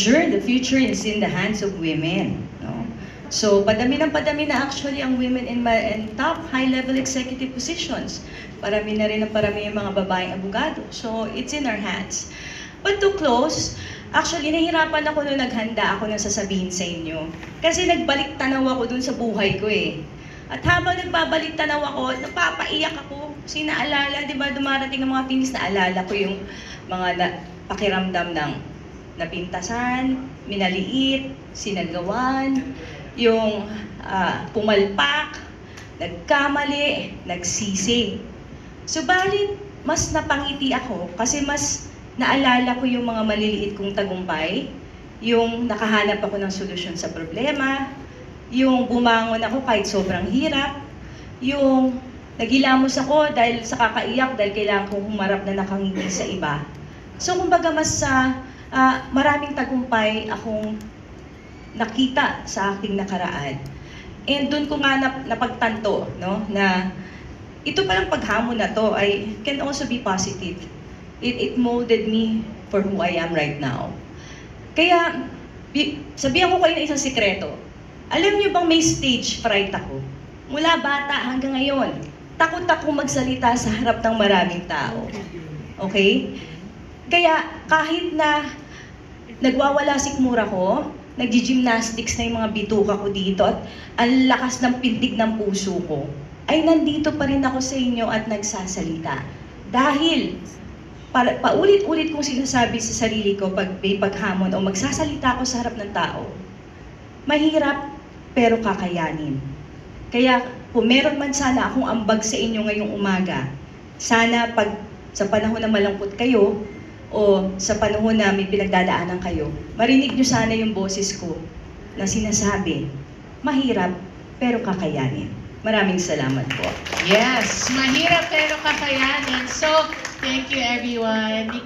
Sure, the future is in the hands of women. No? So, padami na actually ang women in top high-level executive positions. Parami na rin ang parami yung mga babaeng abogado. So, it's in our hands. But to close, actually, nahirapan ako nung naghanda ako ng sasabihin sa inyo. Kasi nagbalik tanaw ako dun sa buhay ko eh. At habang nagbabalik tanaw ako, napapaiyak ako. Kasi naalala, di ba, dumarating ang mga pinis, naalala ko yung mga pakiramdam ng napintasan, minaliit, sinagawan, yung pumalpak, nagkamali, nagsisi. Subalit, mas napangiti ako kasi mas naalala ko yung mga maliliit kong tagumpay, yung nakahanap ako ng solusyon sa problema, yung bumangon ako kahit sobrang hirap, yung nagilamos ako dahil sa kakaiyak dahil kailangan kong humarap na nakangiti sa iba. So kumbaga mas maraming tagumpay akong nakita sa aking nakaraan. And doon ko nga napagtanto, no, na ito palang paghamon na to ay can also be positive. It molded me for who I am right now. Kaya, sabihan ko kayo ng isang sikreto. Alam niyo bang may stage fright ako? Mula bata hanggang ngayon, takot ako magsalita sa harap ng maraming tao. Okay? Kaya kahit na nagwawala sikmura ko, nagji-gymnastics na yung mga bituka ko dito at ang lakas ng pintig ng puso ko, ay nandito pa rin ako sa inyo at nagsasalita. Dahil paulit-ulit kong sinasabi sa sarili ko pag may paghamon o magsasalita ako sa harap ng tao, mahirap pero kakayanin. Kaya kung meron man sana akong ambag sa inyo ngayong umaga, sana pag sa panahon na malungkot kayo, o sa panahon na may pinagdadaanan kayo, marinig nyo sana yung boses ko na sinasabi, mahirap pero kakayanin. Maraming salamat po. Yes, mahirap pero kakayanin. So, thank you everyone.